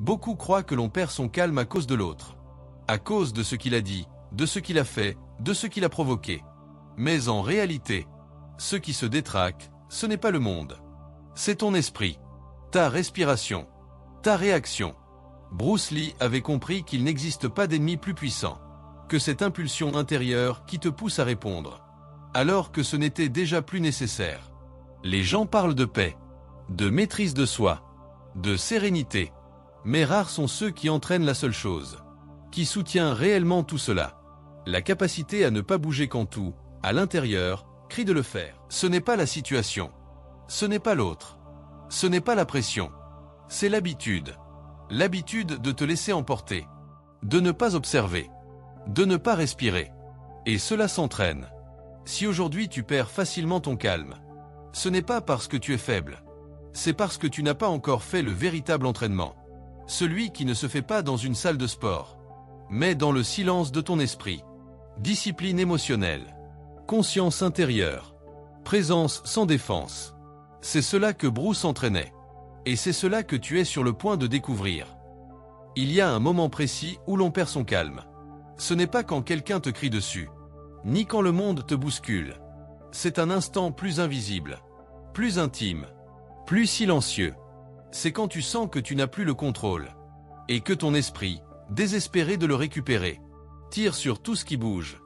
Beaucoup croient que l'on perd son calme à cause de l'autre. À cause de ce qu'il a dit, de ce qu'il a fait, de ce qu'il a provoqué. Mais en réalité, ce qui se détraque, ce n'est pas le monde. C'est ton esprit, ta respiration, ta réaction. Bruce Lee avait compris qu'il n'existe pas d'ennemi plus puissant que cette impulsion intérieure qui te pousse à répondre, alors que ce n'était déjà plus nécessaire. Les gens parlent de paix, de maîtrise de soi, de sérénité, mais rares sont ceux qui entraînent la seule chose qui soutient réellement tout cela. La capacité à ne pas bouger quand tout, à l'intérieur, crie de le faire. Ce n'est pas la situation. Ce n'est pas l'autre. Ce n'est pas la pression. C'est l'habitude. L'habitude de te laisser emporter. De ne pas observer. De ne pas respirer. Et cela s'entraîne. Si aujourd'hui tu perds facilement ton calme, ce n'est pas parce que tu es faible. C'est parce que tu n'as pas encore fait le véritable entraînement. Celui qui ne se fait pas dans une salle de sport, mais dans le silence de ton esprit. Discipline émotionnelle. Conscience intérieure. Présence sans défense. C'est cela que Bruce entraînait. Et c'est cela que tu es sur le point de découvrir. Il y a un moment précis où l'on perd son calme. Ce n'est pas quand quelqu'un te crie dessus, ni quand le monde te bouscule. C'est un instant plus invisible, plus intime, plus silencieux. C'est quand tu sens que tu n'as plus le contrôle, et que ton esprit, désespéré de le récupérer, tire sur tout ce qui bouge.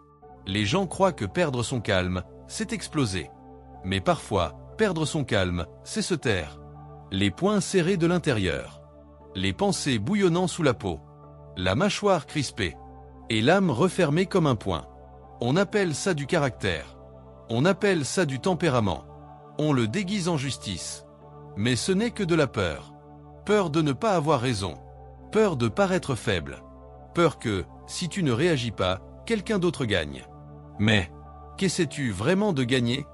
Les gens croient que perdre son calme, c'est exploser. Mais parfois, perdre son calme, c'est se taire. Les poings serrés de l'intérieur, les pensées bouillonnant sous la peau, la mâchoire crispée, et l'âme refermée comme un poing. On appelle ça du caractère. On appelle ça du tempérament. On le déguise en justice. Mais ce n'est que de la peur. Peur de ne pas avoir raison. Peur de paraître faible. Peur que, si tu ne réagis pas, quelqu'un d'autre gagne. Mais, qu'essaies-tu vraiment de gagner?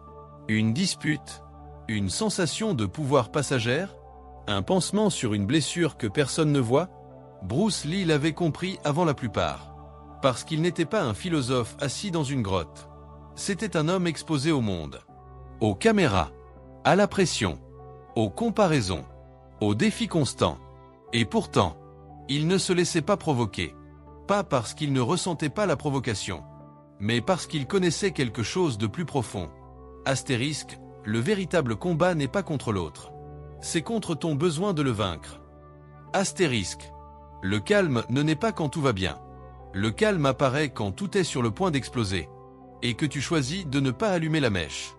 Une dispute? Une sensation de pouvoir passagère? Un pansement sur une blessure que personne ne voit? Bruce Lee l'avait compris avant la plupart. Parce qu'il n'était pas un philosophe assis dans une grotte. C'était un homme exposé au monde. Aux caméras. À la pression. Aux comparaisons. Aux défis constants. Et pourtant, il ne se laissait pas provoquer. Pas parce qu'il ne ressentait pas la provocation, mais parce qu'il connaissait quelque chose de plus profond. Astérisque, le véritable combat n'est pas contre l'autre. C'est contre ton besoin de le vaincre. Astérisque, le calme ne naît pas quand tout va bien. Le calme apparaît quand tout est sur le point d'exploser, et que tu choisis de ne pas allumer la mèche.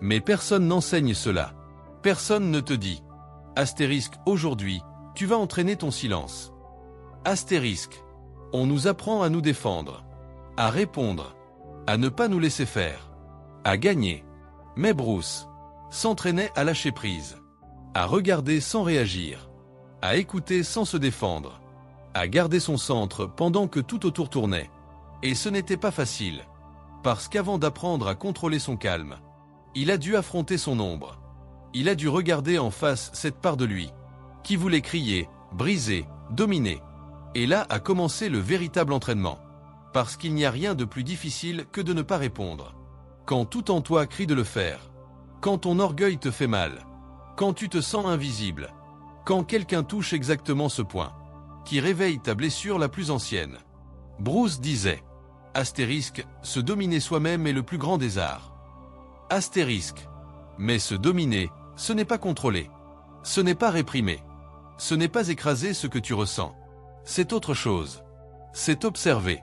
Mais personne n'enseigne cela. Personne ne te dit. Astérisque, aujourd'hui, tu vas entraîner ton silence. Astérisque, on nous apprend à nous défendre, à répondre, à ne pas nous laisser faire, à gagner. Mais Bruce s'entraînait à lâcher prise, à regarder sans réagir, à écouter sans se défendre, à garder son centre pendant que tout autour tournait. Et ce n'était pas facile, parce qu'avant d'apprendre à contrôler son calme, il a dû affronter son ombre. Il a dû regarder en face cette part de lui, qui voulait crier, briser, dominer. Et là a commencé le véritable entraînement. Parce qu'il n'y a rien de plus difficile que de ne pas répondre. Quand tout en toi crie de le faire. Quand ton orgueil te fait mal. Quand tu te sens invisible. Quand quelqu'un touche exactement ce point, qui réveille ta blessure la plus ancienne. Bruce disait, astérisque, se dominer soi-même est le plus grand des arts. Astérisque. Mais se dominer, ce n'est pas contrôler. Ce n'est pas réprimer. Ce n'est pas écraser ce que tu ressens. C'est autre chose. C'est observer.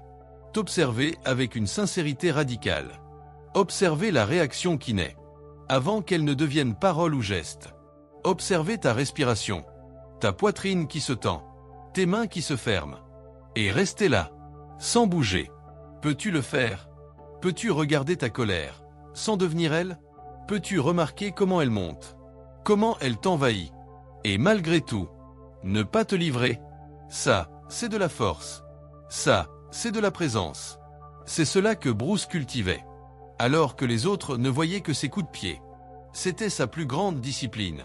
T'observer avec une sincérité radicale. Observer la réaction qui naît, avant qu'elle ne devienne parole ou geste. Observer ta respiration, ta poitrine qui se tend, tes mains qui se ferment. Et rester là, sans bouger. Peux-tu le faire? Peux-tu regarder ta colère, sans devenir elle? Peux-tu remarquer comment elle monte? Comment elle t'envahit? Et malgré tout, ne pas te livrer? Ça, c'est de la force. Ça, c'est de la présence. C'est cela que Bruce cultivait. Alors que les autres ne voyaient que ses coups de pied. C'était sa plus grande discipline.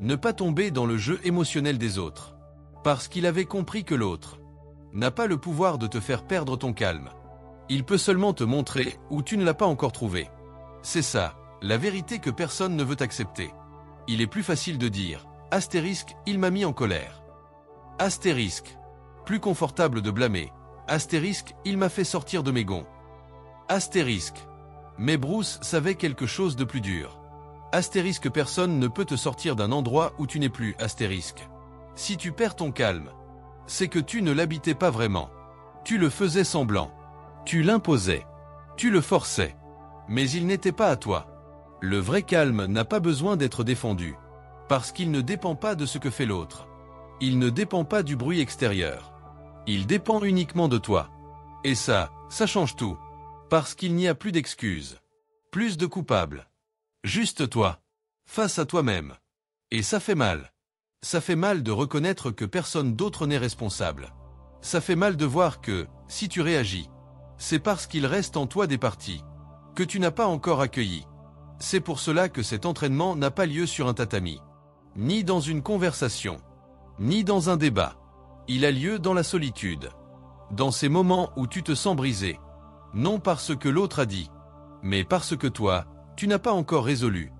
Ne pas tomber dans le jeu émotionnel des autres. Parce qu'il avait compris que l'autre n'a pas le pouvoir de te faire perdre ton calme. Il peut seulement te montrer où tu ne l'as pas encore trouvé. C'est ça, la vérité que personne ne veut accepter. Il est plus facile de dire, astérisque, il m'a mis en colère. Astérisque. Plus confortable de blâmer. Astérisque, il m'a fait sortir de mes gonds. Astérisque. Mais Bruce savait quelque chose de plus dur. Astérisque, personne ne peut te sortir d'un endroit où tu n'es plus. Astérisque. Si tu perds ton calme, c'est que tu ne l'habitais pas vraiment. Tu le faisais semblant. Tu l'imposais. Tu le forçais. Mais il n'était pas à toi. Le vrai calme n'a pas besoin d'être défendu. Parce qu'il ne dépend pas de ce que fait l'autre. Il ne dépend pas du bruit extérieur. Il dépend uniquement de toi. Et ça change tout. Parce qu'il n'y a plus d'excuses. Plus de coupables. Juste toi. Face à toi-même. Et ça fait mal. Ça fait mal de reconnaître que personne d'autre n'est responsable. Ça fait mal de voir que, si tu réagis, c'est parce qu'il reste en toi des parties que tu n'as pas encore accueillies. C'est pour cela que cet entraînement n'a pas lieu sur un tatami. Ni dans une conversation. Ni dans un débat. Il a lieu dans la solitude. Dans ces moments où tu te sens brisé. Non parce que l'autre a dit, mais parce que toi, tu n'as pas encore résolu.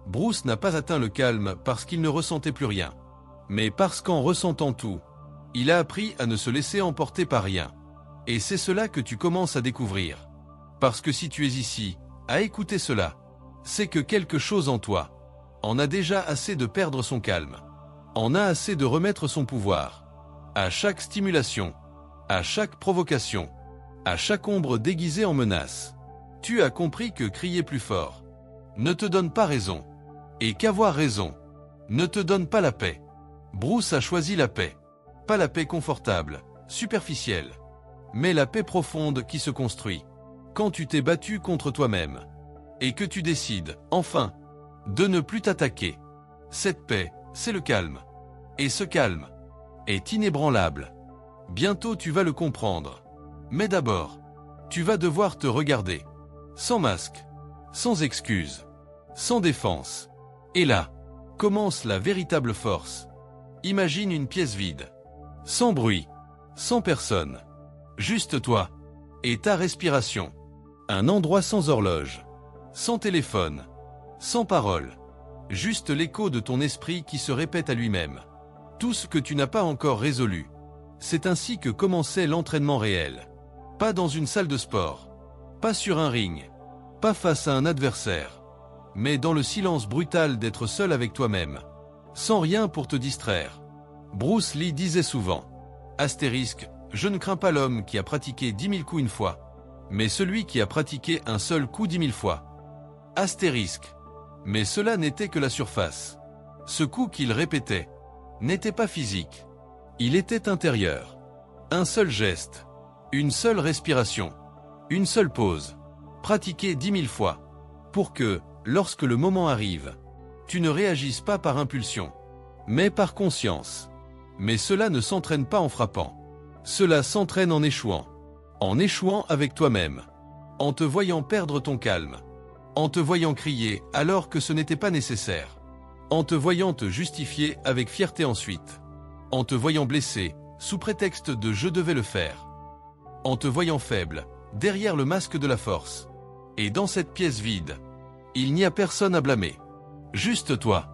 Bruce n'a pas atteint le calme parce qu'il ne ressentait plus rien. Mais parce qu'en ressentant tout, il a appris à ne se laisser emporter par rien. Et c'est cela que tu commences à découvrir. Parce que si tu es ici, à écouter cela, c'est que quelque chose en toi en a déjà assez de perdre son calme. En a assez de remettre son pouvoir. À chaque stimulation, à chaque provocation, à chaque ombre déguisée en menace, tu as compris que crier plus fort ne te donne pas raison. Et qu'avoir raison ne te donne pas la paix. Bruce a choisi la paix. Pas la paix confortable, superficielle, mais la paix profonde qui se construit quand tu t'es battu contre toi-même et que tu décides, enfin, de ne plus t'attaquer. Cette paix, c'est le calme. Et ce calme est inébranlable. Bientôt tu vas le comprendre. Mais d'abord, tu vas devoir te regarder. Sans masque, sans excuse, sans défense. Et là, commence la véritable force. Imagine une pièce vide. Sans bruit, sans personne. Juste toi et ta respiration. Un endroit sans horloge, sans téléphone, sans parole. Juste l'écho de ton esprit qui se répète à lui-même. Tout ce que tu n'as pas encore résolu. C'est ainsi que commençait l'entraînement réel. Pas dans une salle de sport. Pas sur un ring. Pas face à un adversaire. Mais dans le silence brutal d'être seul avec toi-même. Sans rien pour te distraire. Bruce Lee disait souvent, astérisque, je ne crains pas l'homme qui a pratiqué 10 000 coups une fois, mais celui qui a pratiqué un seul coup 10 000 fois. Astérisque. Mais cela n'était que la surface. Ce coup qu'il répétait n'était pas physique. Il était intérieur. Un seul geste. Une seule respiration. Une seule pause. Pratiqué 10 000 fois. Pour que, lorsque le moment arrive, tu ne réagisses pas par impulsion, mais par conscience. Mais cela ne s'entraîne pas en frappant. Cela s'entraîne en échouant. En échouant avec toi-même. En te voyant perdre ton calme. En te voyant crier alors que ce n'était pas nécessaire. En te voyant te justifier avec fierté ensuite. En te voyant blessé, sous prétexte de « je devais le faire ». En te voyant faible, derrière le masque de la force. Et dans cette pièce vide, il n'y a personne à blâmer. Juste toi.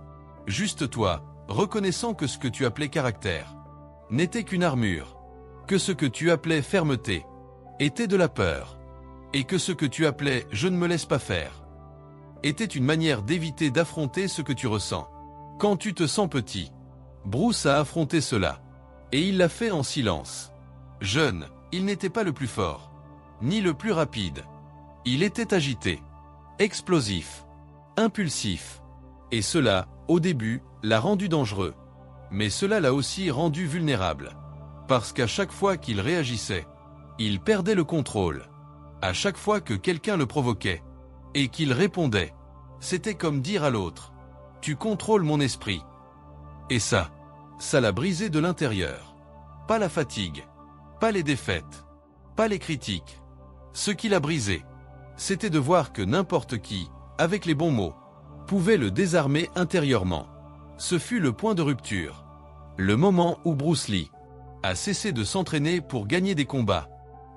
Juste toi, reconnaissant que ce que tu appelais caractère n'était qu'une armure. Que ce que tu appelais fermeté était de la peur. Et que ce que tu appelais « je ne me laisse pas faire » était une manière d'éviter d'affronter ce que tu ressens. Quand tu te sens petit, Bruce a affronté cela. Et il l'a fait en silence. Jeune, il n'était pas le plus fort, ni le plus rapide. Il était agité, explosif, impulsif. Et cela, au début, l'a rendu dangereux. Mais cela l'a aussi rendu vulnérable. Parce qu'à chaque fois qu'il réagissait, il perdait le contrôle. À chaque fois que quelqu'un le provoquait, et qu'il répondait, c'était comme dire à l'autre « Tu contrôles mon esprit ». Et ça l'a brisé de l'intérieur. Pas la fatigue, pas les défaites, pas les critiques. Ce qui l'a brisé, c'était de voir que n'importe qui, avec les bons mots, pouvait le désarmer intérieurement. Ce fut le point de rupture. Le moment où Bruce Lee a cessé de s'entraîner pour gagner des combats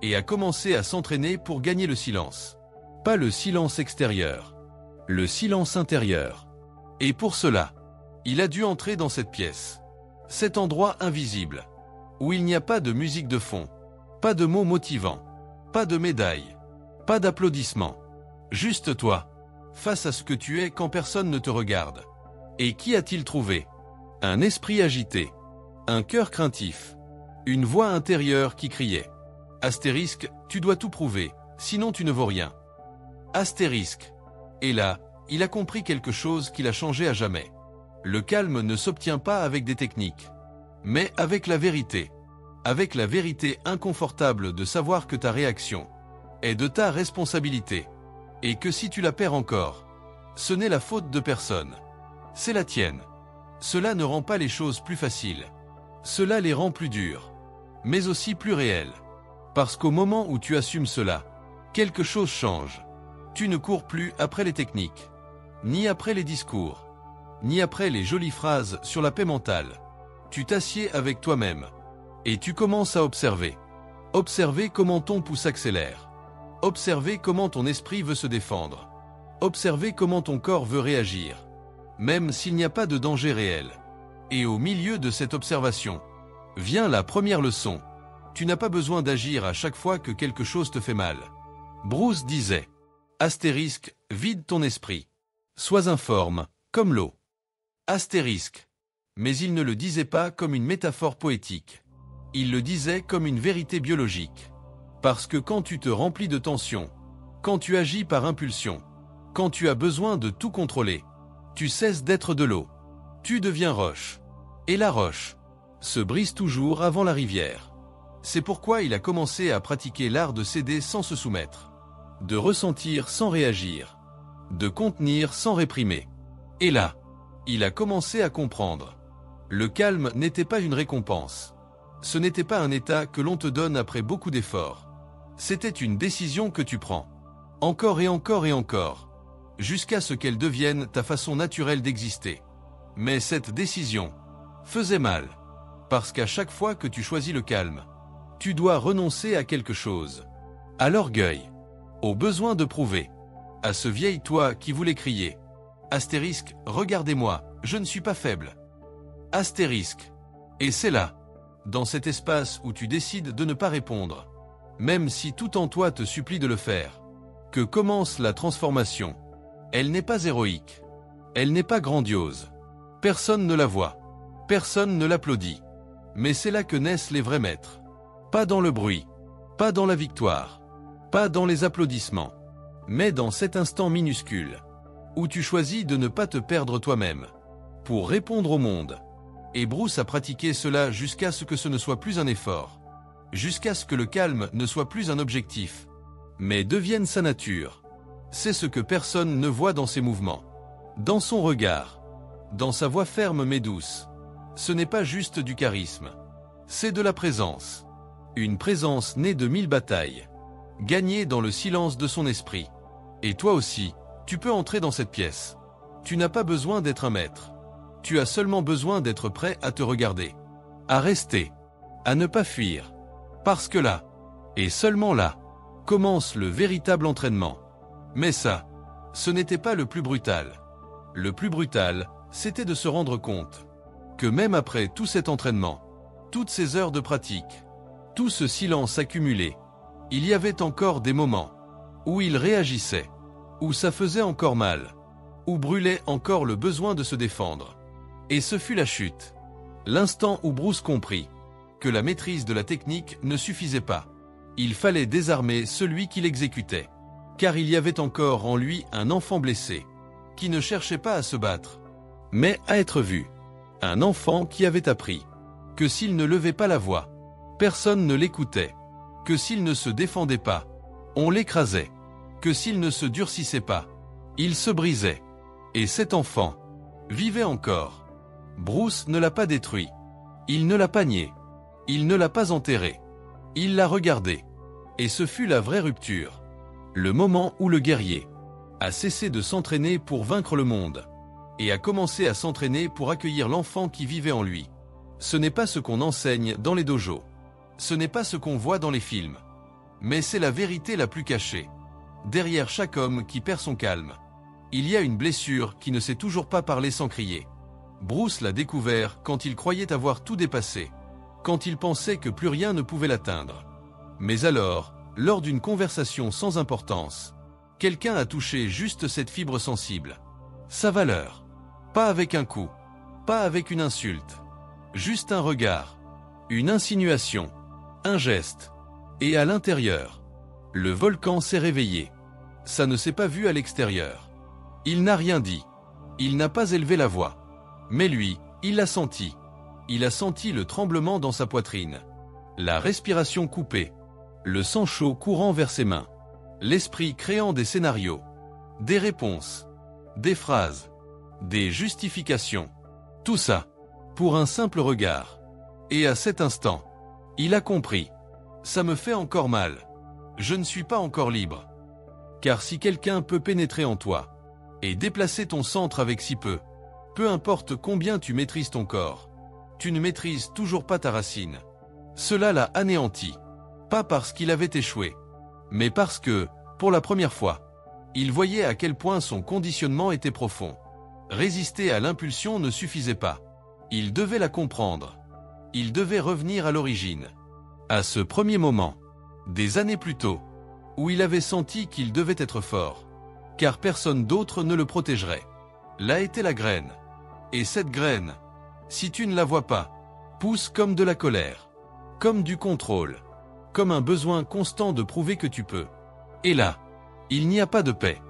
et a commencé à s'entraîner pour gagner le silence. Pas le silence extérieur, le silence intérieur. Et pour cela, il a dû entrer dans cette pièce, cet endroit invisible, où il n'y a pas de musique de fond, pas de mots motivants, pas de médailles, pas d'applaudissements. Juste toi, face à ce que tu es quand personne ne te regarde. Et qui a-t-il trouvé? Un esprit agité, un cœur craintif, une voix intérieure qui criait. Astérisque, tu dois tout prouver, sinon tu ne vaux rien. Astérisque. Et là, il a compris quelque chose qui l'a changé à jamais. Le calme ne s'obtient pas avec des techniques, mais avec la vérité. Avec la vérité inconfortable de savoir que ta réaction est de ta responsabilité. Et que si tu la perds encore, ce n'est la faute de personne. C'est la tienne. Cela ne rend pas les choses plus faciles. Cela les rend plus dures, mais aussi plus réelles. Parce qu'au moment où tu assumes cela, quelque chose change. Tu ne cours plus après les techniques, ni après les discours, ni après les jolies phrases sur la paix mentale. Tu t'assieds avec toi-même, et tu commences à observer. Observer comment ton pouls s'accélère. Observer comment ton esprit veut se défendre. Observer comment ton corps veut réagir, même s'il n'y a pas de danger réel. Et au milieu de cette observation, vient la première leçon. Tu n'as pas besoin d'agir à chaque fois que quelque chose te fait mal. Bruce disait, astérisque, vide ton esprit. Sois informe, comme l'eau. Astérisque. Mais il ne le disait pas comme une métaphore poétique. Il le disait comme une vérité biologique. Parce que quand tu te remplis de tension, quand tu agis par impulsion, quand tu as besoin de tout contrôler, tu cesses d'être de l'eau. Tu deviens roche. Et la roche se brise toujours avant la rivière. C'est pourquoi il a commencé à pratiquer l'art de céder sans se soumettre, de ressentir sans réagir, de contenir sans réprimer. Et là, il a commencé à comprendre. Le calme n'était pas une récompense. Ce n'était pas un état que l'on te donne après beaucoup d'efforts. C'était une décision que tu prends. Encore et encore et encore. Jusqu'à ce qu'elle devienne ta façon naturelle d'exister. Mais cette décision faisait mal. Parce qu'à chaque fois que tu choisis le calme, tu dois renoncer à quelque chose. À l'orgueil. Au besoin de prouver. À ce vieil toi qui voulait crier. Astérisque, regardez-moi, je ne suis pas faible. Astérisque. Et c'est là, dans cet espace où tu décides de ne pas répondre, même si tout en toi te supplie de le faire, que commence la transformation. Elle n'est pas héroïque. Elle n'est pas grandiose. Personne ne la voit. Personne ne l'applaudit. Mais c'est là que naissent les vrais maîtres. Pas dans le bruit. Pas dans la victoire. Pas dans les applaudissements. Mais dans cet instant minuscule, où tu choisis de ne pas te perdre toi-même, pour répondre au monde. Et Bruce a pratiqué cela jusqu'à ce que ce ne soit plus un effort. Jusqu'à ce que le calme ne soit plus un objectif, mais devienne sa nature. C'est ce que personne ne voit dans ses mouvements, dans son regard, dans sa voix ferme mais douce. Ce n'est pas juste du charisme, c'est de la présence. Une présence née de 1000 batailles, gagnée dans le silence de son esprit. Et toi aussi, tu peux entrer dans cette pièce. Tu n'as pas besoin d'être un maître. Tu as seulement besoin d'être prêt à te regarder, à rester, à ne pas fuir. Parce que là, et seulement là, commence le véritable entraînement. Mais ça, ce n'était pas le plus brutal. Le plus brutal, c'était de se rendre compte que même après tout cet entraînement, toutes ces heures de pratique, tout ce silence accumulé, il y avait encore des moments où il réagissait, où ça faisait encore mal, où brûlait encore le besoin de se défendre. Et ce fut la chute. L'instant où Bruce comprit que la maîtrise de la technique ne suffisait pas. Il fallait désarmer celui qui l'exécutait. Car il y avait encore en lui un enfant blessé, qui ne cherchait pas à se battre, mais à être vu. Un enfant qui avait appris que s'il ne levait pas la voix, personne ne l'écoutait, que s'il ne se défendait pas, on l'écrasait, que s'il ne se durcissait pas, il se brisait. Et cet enfant vivait encore. Bruce ne l'a pas détruit. Il ne l'a pas nié. Il ne l'a pas enterré. Il l'a regardé. Et ce fut la vraie rupture. Le moment où le guerrier a cessé de s'entraîner pour vaincre le monde et a commencé à s'entraîner pour accueillir l'enfant qui vivait en lui. Ce n'est pas ce qu'on enseigne dans les dojos. Ce n'est pas ce qu'on voit dans les films. Mais c'est la vérité la plus cachée. Derrière chaque homme qui perd son calme, il y a une blessure qui ne sait toujours pas parler sans crier. Bruce l'a découvert quand il croyait avoir tout dépassé. quand il pensait que plus rien ne pouvait l'atteindre. Mais alors, lors d'une conversation sans importance, quelqu'un a touché juste cette fibre sensible. Sa valeur. Pas avec un coup, pas avec une insulte. Juste un regard, une insinuation, un geste. Et à l'intérieur, le volcan s'est réveillé. Ça ne s'est pas vu à l'extérieur. Il n'a rien dit. Il n'a pas élevé la voix. Mais lui, il l'a senti. Il a senti le tremblement dans sa poitrine. La respiration coupée. Le sang chaud courant vers ses mains. L'esprit créant des scénarios. Des réponses. Des phrases. Des justifications. Tout ça, pour un simple regard. Et à cet instant, il a compris. Ça me fait encore mal. Je ne suis pas encore libre. Car si quelqu'un peut pénétrer en toi, et déplacer ton centre avec si peu importe combien tu maîtrises ton corps, tu ne maîtrises toujours pas ta racine. Cela l'a anéanti. Pas parce qu'il avait échoué, mais parce que, pour la première fois, il voyait à quel point son conditionnement était profond. Résister à l'impulsion ne suffisait pas. Il devait la comprendre. Il devait revenir à l'origine. À ce premier moment, des années plus tôt, où il avait senti qu'il devait être fort, car personne d'autre ne le protégerait. Là était la graine. Et cette graine, si tu ne la vois pas, pousse comme de la colère, comme du contrôle, comme un besoin constant de prouver que tu peux. Et là, il n'y a pas de paix.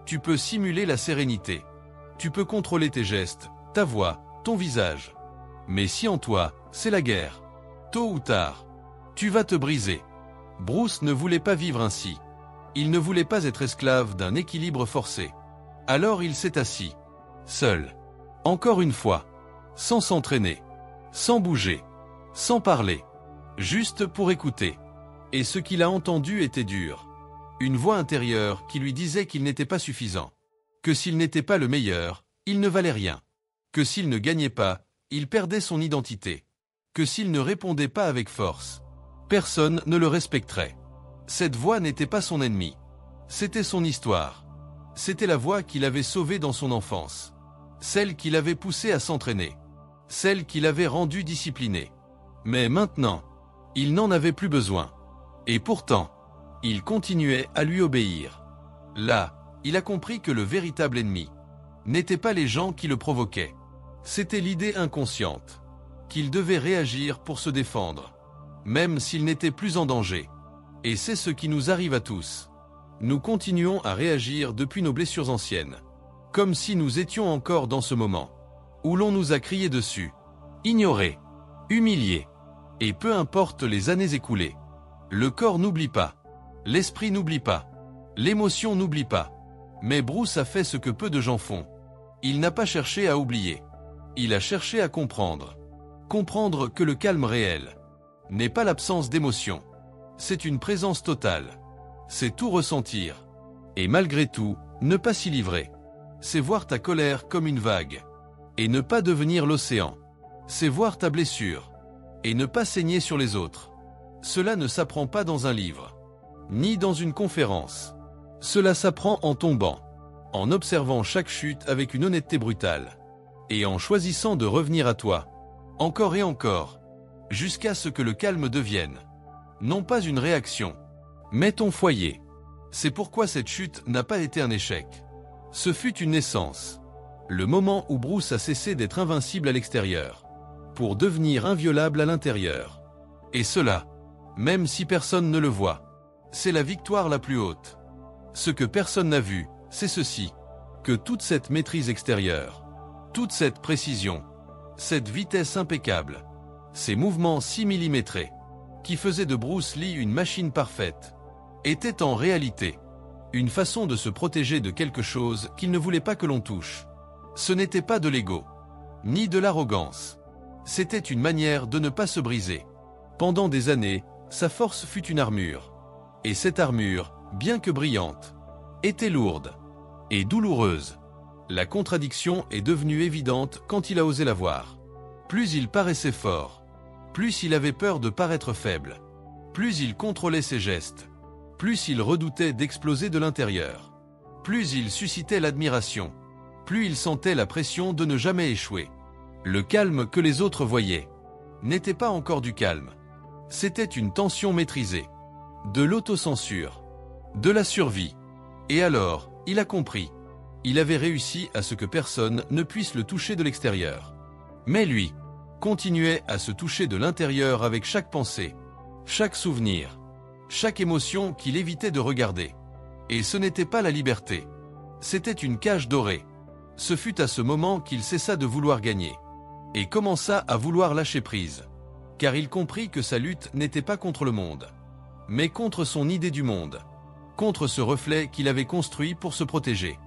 Tu peux simuler la sérénité. Tu peux contrôler tes gestes, ta voix, ton visage. Mais si en toi, c'est la guerre, tôt ou tard, tu vas te briser. Bruce ne voulait pas vivre ainsi. Il ne voulait pas être esclave d'un équilibre forcé. Alors il s'est assis, seul, encore une fois, sans s'entraîner, sans bouger, sans parler, juste pour écouter. Et ce qu'il a entendu était dur. Une voix intérieure qui lui disait qu'il n'était pas suffisant, que s'il n'était pas le meilleur, il ne valait rien, que s'il ne gagnait pas, il perdait son identité, que s'il ne répondait pas avec force, personne ne le respecterait. Cette voix n'était pas son ennemi, c'était son histoire. C'était la voix qui l'avait sauvé dans son enfance, celle qui l'avait poussé à s'entraîner, celle qui l'avait rendu discipliné. Mais maintenant, il n'en avait plus besoin. Et pourtant, il continuait à lui obéir. Là, il a compris que le véritable ennemi n'était pas les gens qui le provoquaient. C'était l'idée inconsciente, qu'il devait réagir pour se défendre, même s'il n'était plus en danger. Et c'est ce qui nous arrive à tous. Nous continuons à réagir depuis nos blessures anciennes, comme si nous étions encore dans ce moment, où l'on nous a crié dessus, ignoré, humilié. Et peu importe les années écoulées, le corps n'oublie pas, l'esprit n'oublie pas, l'émotion n'oublie pas. Mais Bruce a fait ce que peu de gens font. Il n'a pas cherché à oublier. Il a cherché à comprendre. Comprendre que le calme réel n'est pas l'absence d'émotion. C'est une présence totale. C'est tout ressentir. Et malgré tout, ne pas s'y livrer. C'est voir ta colère comme une vague. Et ne pas devenir l'océan. C'est voir ta blessure. Et ne pas saigner sur les autres. Cela ne s'apprend pas dans un livre, ni dans une conférence. Cela s'apprend en tombant, en observant chaque chute avec une honnêteté brutale, et en choisissant de revenir à toi, encore et encore, jusqu'à ce que le calme devienne, non pas une réaction, mais ton foyer. C'est pourquoi cette chute n'a pas été un échec. Ce fut une naissance, le moment où Bruce a cessé d'être invincible à l'extérieur, pour devenir inviolable à l'intérieur. Et cela, même si personne ne le voit, c'est la victoire la plus haute. Ce que personne n'a vu, c'est ceci, que toute cette maîtrise extérieure, toute cette précision, cette vitesse impeccable, ces mouvements si millimétrés, qui faisaient de Bruce Lee une machine parfaite, étaient en réalité une façon de se protéger de quelque chose qu'il ne voulait pas que l'on touche. Ce n'était pas de l'ego, ni de l'arrogance. C'était une manière de ne pas se briser. Pendant des années, sa force fut une armure. Et cette armure, bien que brillante, était lourde et douloureuse. La contradiction est devenue évidente quand il a osé la voir. Plus il paraissait fort, plus il avait peur de paraître faible, plus il contrôlait ses gestes, plus il redoutait d'exploser de l'intérieur, plus il suscitait l'admiration, plus il sentait la pression de ne jamais échouer. Le calme que les autres voyaient n'était pas encore du calme. C'était une tension maîtrisée. De l'autocensure. De la survie. Et alors, il a compris. Il avait réussi à ce que personne ne puisse le toucher de l'extérieur. Mais lui, continuait à se toucher de l'intérieur avec chaque pensée, chaque souvenir, chaque émotion qu'il évitait de regarder. Et ce n'était pas la liberté. C'était une cage dorée. Ce fut à ce moment qu'il cessa de vouloir gagner. Et commença à vouloir lâcher prise. Car il comprit que sa lutte n'était pas contre le monde, mais contre son idée du monde, contre ce reflet qu'il avait construit pour se protéger.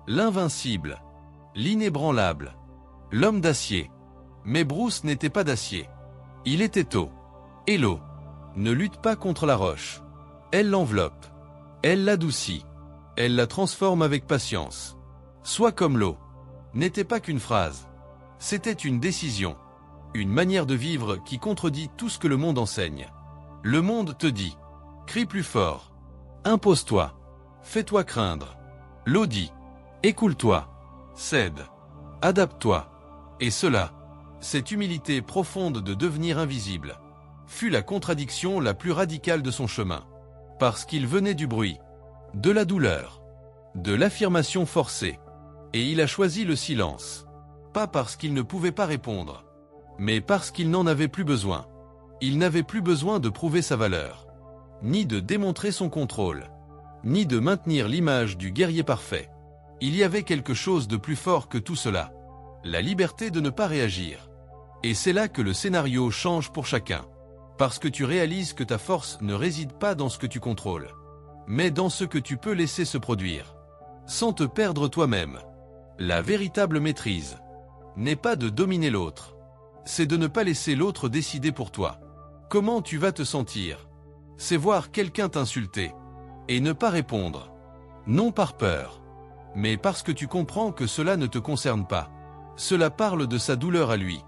L'invincible, l'inébranlable, l'homme d'acier. Mais Bruce n'était pas d'acier. Il était eau. Et l'eau ne lutte pas contre la roche. Elle l'enveloppe. Elle l'adoucit. Elle la transforme avec patience. Sois comme l'eau n'était pas qu'une phrase. C'était une décision. Une manière de vivre qui contredit tout ce que le monde enseigne. Le monde te dit, crie plus fort. Impose-toi. Fais-toi craindre. L'eau dit, écoule-toi. Cède. Adapte-toi. Et cela, cette humilité profonde de devenir invisible, fut la contradiction la plus radicale de son chemin. Parce qu'il venait du bruit, de la douleur, de l'affirmation forcée. Et il a choisi le silence. Pas parce qu'il ne pouvait pas répondre, mais parce qu'il n'en avait plus besoin. Il n'avait plus besoin de prouver sa valeur, ni de démontrer son contrôle, ni de maintenir l'image du guerrier parfait. Il y avait quelque chose de plus fort que tout cela, la liberté de ne pas réagir. Et c'est là que le scénario change pour chacun. Parce que tu réalises que ta force ne réside pas dans ce que tu contrôles, mais dans ce que tu peux laisser se produire, sans te perdre toi-même. La véritable maîtrise n'est pas de dominer l'autre, c'est de ne pas laisser l'autre décider pour toi. Comment tu vas te sentir? C'est voir quelqu'un t'insulter et ne pas répondre. Non par peur, mais parce que tu comprends que cela ne te concerne pas. Cela parle de sa douleur à lui.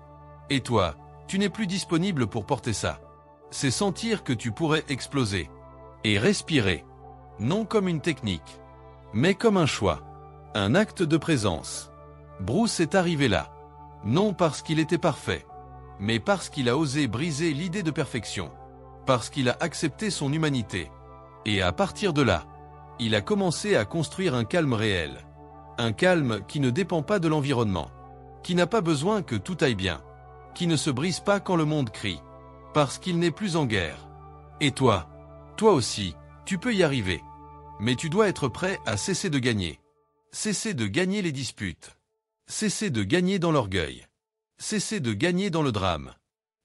Et toi, tu n'es plus disponible pour porter ça. C'est sentir que tu pourrais exploser. Et respirer. Non comme une technique, mais comme un choix. Un acte de présence. Bruce est arrivé là. Non parce qu'il était parfait, mais parce qu'il a osé briser l'idée de perfection. Parce qu'il a accepté son humanité. Et à partir de là, il a commencé à construire un calme réel. Un calme qui ne dépend pas de l'environnement. Qui n'a pas besoin que tout aille bien. Qui ne se brise pas quand le monde crie. Parce qu'il n'est plus en guerre. Et toi aussi, tu peux y arriver. Mais tu dois être prêt à cesser de gagner. Cesser de gagner les disputes. Cesser de gagner dans l'orgueil. Cesser de gagner dans le drame.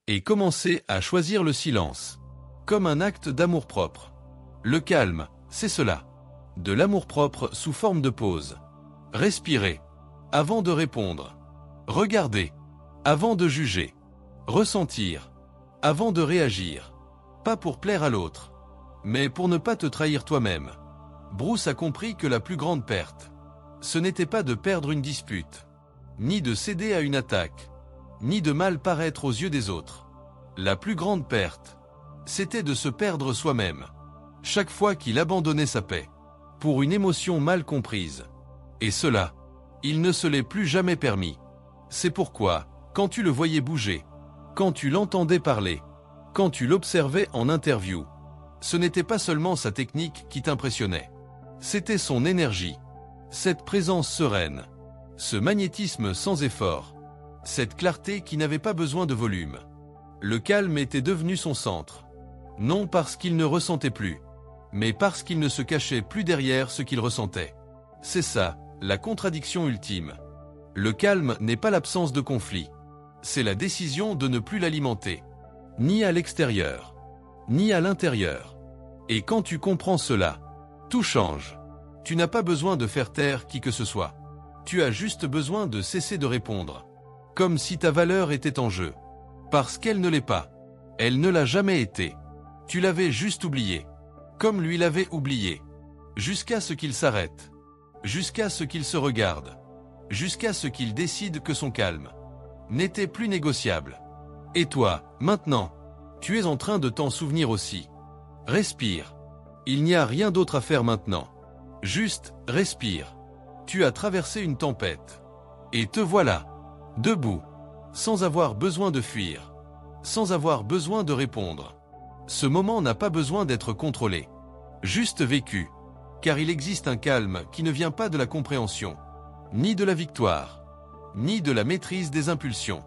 Et commencer à choisir le silence. Comme un acte d'amour-propre. Le calme, c'est cela. De l'amour-propre sous forme de pause. Respirer. Avant de répondre. Regarder. Avant de juger. Ressentir. Avant de réagir. Pas pour plaire à l'autre, mais pour ne pas te trahir toi-même. Bruce a compris que la plus grande perte, ce n'était pas de perdre une dispute, ni de céder à une attaque, ni de mal paraître aux yeux des autres. La plus grande perte, c'était de se perdre soi-même, chaque fois qu'il abandonnait sa paix, pour une émotion mal comprise. Et cela, il ne se l'est plus jamais permis. C'est pourquoi, quand tu le voyais bouger, quand tu l'entendais parler, quand tu l'observais en interview, ce n'était pas seulement sa technique qui t'impressionnait. C'était son énergie, cette présence sereine, ce magnétisme sans effort, cette clarté qui n'avait pas besoin de volume. Le calme était devenu son centre. Non parce qu'il ne ressentait plus, mais parce qu'il ne se cachait plus derrière ce qu'il ressentait. C'est ça, la contradiction ultime. Le calme n'est pas l'absence de conflit. C'est la décision de ne plus l'alimenter, ni à l'extérieur, ni à l'intérieur. Et quand tu comprends cela, tout change. Tu n'as pas besoin de faire taire qui que ce soit. Tu as juste besoin de cesser de répondre. Comme si ta valeur était en jeu. Parce qu'elle ne l'est pas. Elle ne l'a jamais été. Tu l'avais juste oublié. Comme lui l'avait oublié. Jusqu'à ce qu'il s'arrête. Jusqu'à ce qu'il se regarde. Jusqu'à ce qu'il décide que son calme n'était plus négociable. Et toi, maintenant, tu es en train de t'en souvenir aussi. Respire. Il n'y a rien d'autre à faire maintenant. Juste, respire. Tu as traversé une tempête. Et te voilà, debout, sans avoir besoin de fuir, sans avoir besoin de répondre. Ce moment n'a pas besoin d'être contrôlé. Juste vécu. Car il existe un calme qui ne vient pas de la compréhension, ni de la victoire, ni de la maîtrise des impulsions.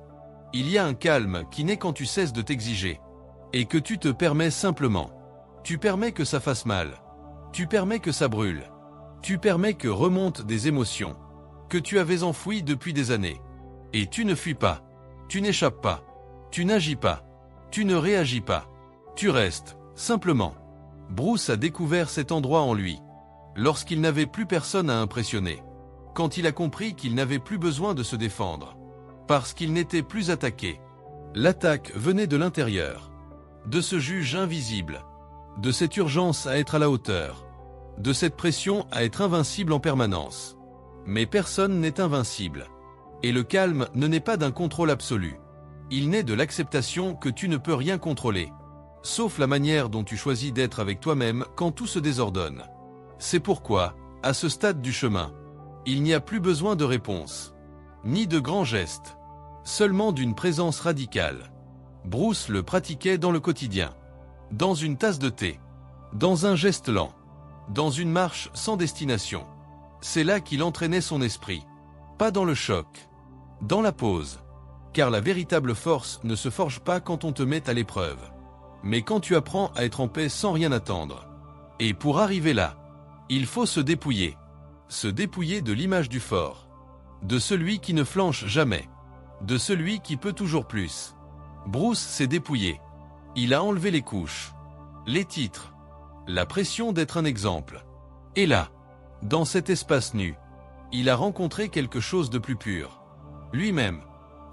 Il y a un calme qui naît quand tu cesses de t'exiger, et que tu te permets simplement. Tu permets que ça fasse mal. Tu permets que ça brûle. Tu permets que remontent des émotions, que tu avais enfouies depuis des années. Et tu ne fuis pas. Tu n'échappes pas. Tu n'agis pas. Tu ne réagis pas. Tu restes, simplement. Bruce a découvert cet endroit en lui, lorsqu'il n'avait plus personne à impressionner. Quand il a compris qu'il n'avait plus besoin de se défendre. Parce qu'il n'était plus attaqué. L'attaque venait de l'intérieur. De ce juge invisible. De cette urgence à être à la hauteur. De cette pression à être invincible en permanence. Mais personne n'est invincible. Et le calme ne naît pas d'un contrôle absolu. Il naît de l'acceptation que tu ne peux rien contrôler. Sauf la manière dont tu choisis d'être avec toi-même quand tout se désordonne. C'est pourquoi, à ce stade du chemin, il n'y a plus besoin de réponse, ni de grands gestes, seulement d'une présence radicale. Bruce le pratiquait dans le quotidien, dans une tasse de thé, dans un geste lent, dans une marche sans destination. C'est là qu'il entraînait son esprit, pas dans le choc, dans la pause. Car la véritable force ne se forge pas quand on te met à l'épreuve, mais quand tu apprends à être en paix sans rien attendre. Et pour arriver là, il faut se dépouiller de l'image du fort, de celui qui ne flanche jamais, de celui qui peut toujours plus. Bruce s'est dépouillé. Il a enlevé les couches, les titres, la pression d'être un exemple. Et là, dans cet espace nu, il a rencontré quelque chose de plus pur. Lui-même,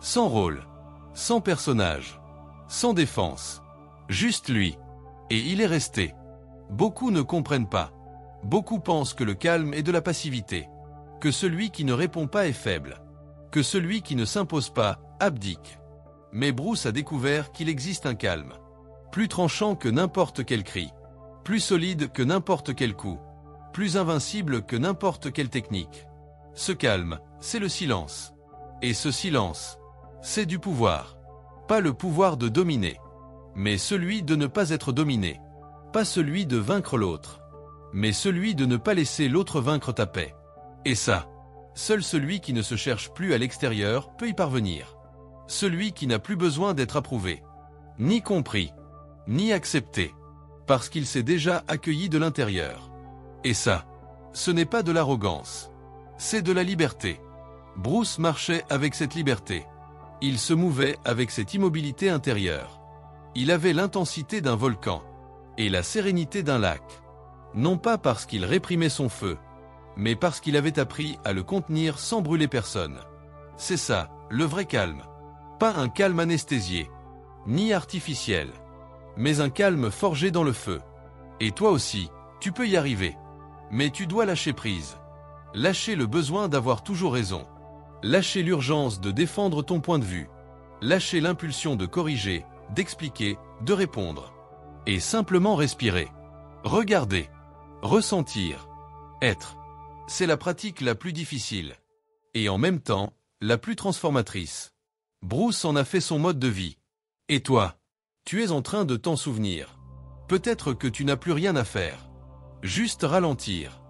sans rôle, sans personnage, sans défense. Juste lui. Et il est resté. Beaucoup ne comprennent pas. Beaucoup pensent que le calme est de la passivité. Que celui qui ne répond pas est faible. Que celui qui ne s'impose pas abdique. Mais Bruce a découvert qu'il existe un calme. Plus tranchant que n'importe quel cri. Plus solide que n'importe quel coup. Plus invincible que n'importe quelle technique. Ce calme, c'est le silence. Et ce silence, c'est du pouvoir. Pas le pouvoir de dominer, mais celui de ne pas être dominé. Pas celui de vaincre l'autre, mais celui de ne pas laisser l'autre vaincre ta paix. Et ça, seul celui qui ne se cherche plus à l'extérieur peut y parvenir. Celui qui n'a plus besoin d'être approuvé, ni compris, ni accepté, parce qu'il s'est déjà accueilli de l'intérieur. Et ça, ce n'est pas de l'arrogance, c'est de la liberté. Bruce marchait avec cette liberté. Il se mouvait avec cette immobilité intérieure. Il avait l'intensité d'un volcan et la sérénité d'un lac. Non pas parce qu'il réprimait son feu, mais parce qu'il avait appris à le contenir sans brûler personne. C'est ça, le vrai calme. Pas un calme anesthésié, ni artificiel, mais un calme forgé dans le feu. Et toi aussi, tu peux y arriver. Mais tu dois lâcher prise. Lâcher le besoin d'avoir toujours raison. Lâcher l'urgence de défendre ton point de vue. Lâcher l'impulsion de corriger, d'expliquer, de répondre. Et simplement respirer. Regarder. Ressentir. Être. C'est la pratique la plus difficile. Et en même temps, la plus transformatrice. Bruce en a fait son mode de vie. Et toi, tu es en train de t'en souvenir. Peut-être que tu n'as plus rien à faire. Juste ralentir.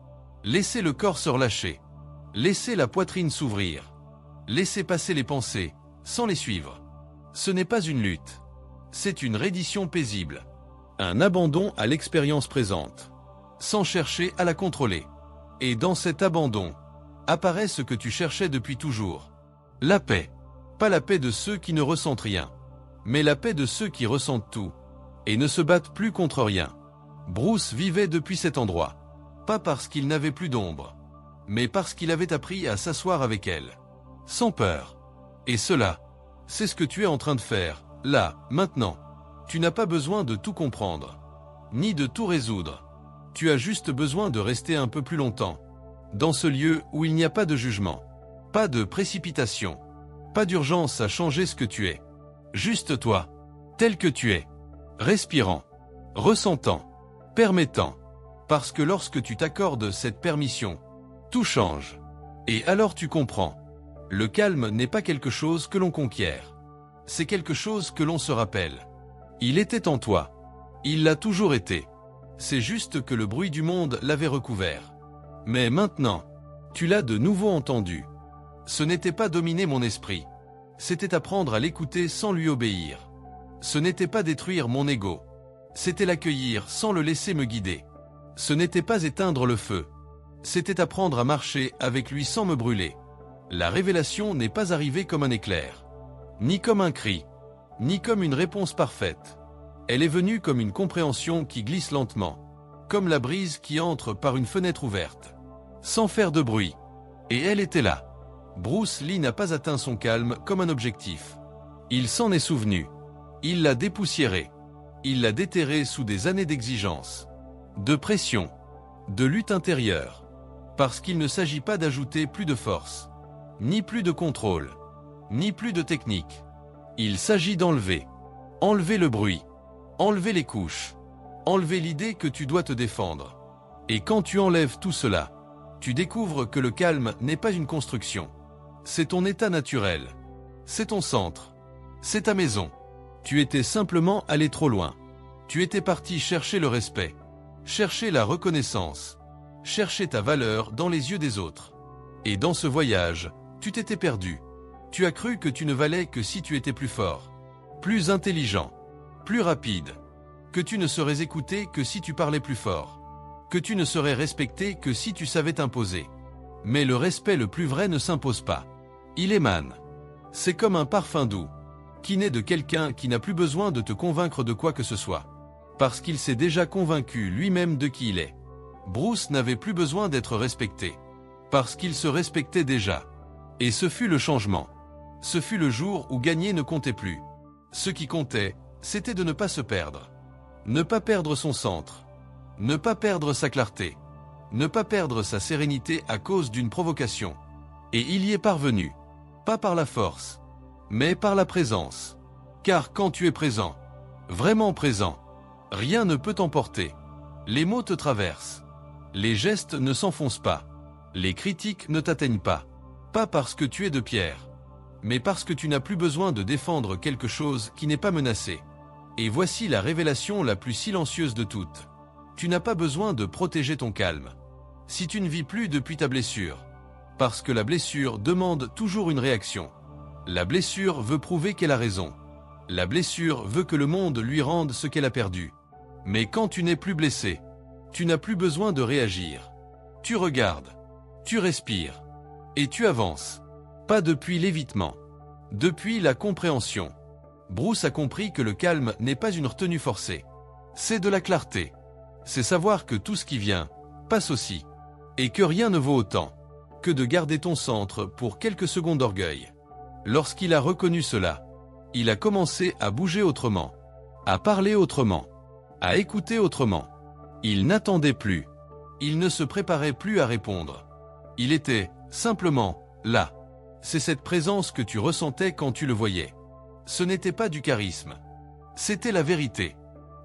Laisser le corps se relâcher. Laisser la poitrine s'ouvrir. Laisser passer les pensées, sans les suivre. Ce n'est pas une lutte. C'est une reddition paisible. Un abandon à l'expérience présente. Sans chercher à la contrôler. Et dans cet abandon, apparaît ce que tu cherchais depuis toujours. La paix. Pas la paix de ceux qui ne ressentent rien, mais la paix de ceux qui ressentent tout, et ne se battent plus contre rien. Bruce vivait depuis cet endroit. Pas parce qu'il n'avait plus d'ombre, mais parce qu'il avait appris à s'asseoir avec elle. Sans peur. Et cela, c'est ce que tu es en train de faire, là, maintenant. Tu n'as pas besoin de tout comprendre, ni de tout résoudre. Tu as juste besoin de rester un peu plus longtemps, dans ce lieu où il n'y a pas de jugement, pas de précipitation, pas d'urgence à changer ce que tu es. Juste toi, tel que tu es, respirant, ressentant, permettant, parce que lorsque tu t'accordes cette permission, tout change. Et alors tu comprends. Le calme n'est pas quelque chose que l'on conquiert. c'est quelque chose que l'on se rappelle. Il était en toi. Il l'a toujours été. C'est juste que le bruit du monde l'avait recouvert. Mais maintenant, tu l'as de nouveau entendu. Ce n'était pas dominer mon esprit. C'était apprendre à l'écouter sans lui obéir. Ce n'était pas détruire mon ego. C'était l'accueillir sans le laisser me guider. Ce n'était pas éteindre le feu. C'était apprendre à marcher avec lui sans me brûler. La révélation n'est pas arrivée comme un éclair, ni comme un cri, ni comme une réponse parfaite. Elle est venue comme une compréhension qui glisse lentement, comme la brise qui entre par une fenêtre ouverte, sans faire de bruit. Et elle était là. Bruce Lee n'a pas atteint son calme comme un objectif. Il s'en est souvenu. Il l'a dépoussiéré. Il l'a déterré sous des années d'exigence, de pression, de lutte intérieure. Parce qu'il ne s'agit pas d'ajouter plus de force, ni plus de contrôle, ni plus de technique. Il s'agit d'enlever. Enlever le bruit. Enlever les couches. Enlever l'idée que tu dois te défendre. Et quand tu enlèves tout cela, tu découvres que le calme n'est pas une construction. C'est ton état naturel. C'est ton centre. C'est ta maison. Tu étais simplement allé trop loin. Tu étais parti chercher le respect, chercher la reconnaissance, chercher ta valeur dans les yeux des autres. Et dans ce voyage, tu t'étais perdu. Tu as cru que tu ne valais que si tu étais plus fort, plus intelligent, plus rapide, que tu ne serais écouté que si tu parlais plus fort, que tu ne serais respecté que si tu savais t'imposer. Mais le respect le plus vrai ne s'impose pas. Il émane. C'est comme un parfum doux, qui naît de quelqu'un qui n'a plus besoin de te convaincre de quoi que ce soit, parce qu'il s'est déjà convaincu lui-même de qui il est. Bruce n'avait plus besoin d'être respecté, parce qu'il se respectait déjà. Et ce fut le changement. Ce fut le jour où gagner ne comptait plus. Ce qui comptait, c'était de ne pas se perdre. Ne pas perdre son centre. Ne pas perdre sa clarté. Ne pas perdre sa sérénité à cause d'une provocation. Et il y est parvenu. Pas par la force, mais par la présence. Car quand tu es présent, vraiment présent, rien ne peut t'emporter. Les mots te traversent. Les gestes ne s'enfoncent pas. Les critiques ne t'atteignent pas. Pas parce que tu es de pierre, mais parce que tu n'as plus besoin de défendre quelque chose qui n'est pas menacé. Et voici la révélation la plus silencieuse de toutes. Tu n'as pas besoin de protéger ton calme. Si tu ne vis plus depuis ta blessure, parce que la blessure demande toujours une réaction. La blessure veut prouver qu'elle a raison. La blessure veut que le monde lui rende ce qu'elle a perdu. Mais quand tu n'es plus blessé, tu n'as plus besoin de réagir. Tu regardes, tu respires, et tu avances. Pas depuis l'évitement, depuis la compréhension. Bruce a compris que le calme n'est pas une retenue forcée. C'est de la clarté. C'est savoir que tout ce qui vient, passe aussi. Et que rien ne vaut autant que de garder ton centre pour quelques secondes d'orgueil. Lorsqu'il a reconnu cela, il a commencé à bouger autrement, à parler autrement, à écouter autrement. Il n'attendait plus. Il ne se préparait plus à répondre. Il était, simplement, là. C'est cette présence que tu ressentais quand tu le voyais. Ce n'était pas du charisme. C'était la vérité.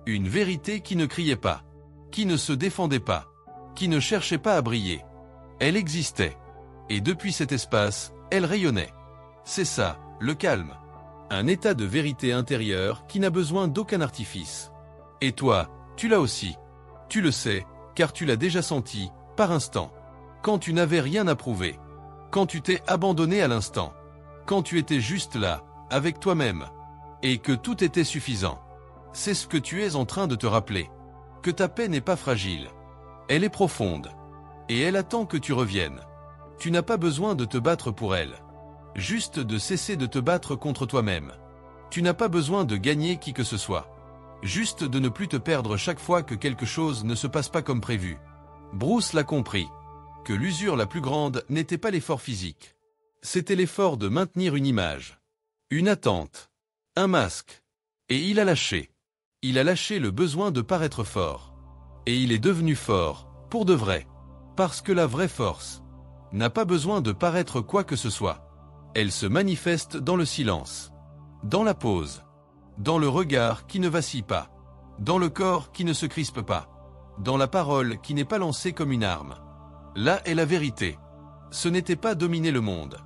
Une vérité qui ne criait pas, qui ne se défendait pas, qui ne cherchait pas à briller. Elle existait. Et depuis cet espace, elle rayonnait. C'est ça, le calme. Un état de vérité intérieure qui n'a besoin d'aucun artifice. Et toi, tu l'as aussi. Tu le sais, car tu l'as déjà senti, par instant. Quand tu n'avais rien à prouver. Quand tu t'es abandonné à l'instant. Quand tu étais juste là, avec toi-même. Et que tout était suffisant. C'est ce que tu es en train de te rappeler. Que ta paix n'est pas fragile. Elle est profonde. Et elle attend que tu reviennes. Tu n'as pas besoin de te battre pour elle. Juste de cesser de te battre contre toi-même. Tu n'as pas besoin de gagner qui que ce soit. Juste de ne plus te perdre chaque fois que quelque chose ne se passe pas comme prévu. Bruce l'a compris. Que l'usure la plus grande n'était pas l'effort physique. C'était l'effort de maintenir une image. Une attente. Un masque. Et il a lâché. Il a lâché le besoin de paraître fort. Et il est devenu fort, pour de vrai. Parce que la vraie force n'a pas besoin de paraître quoi que ce soit. Elle se manifeste dans le silence, dans la pause, dans le regard qui ne vacille pas, dans le corps qui ne se crispe pas, dans la parole qui n'est pas lancée comme une arme. Là est la vérité. Ce n'était pas dominer le monde.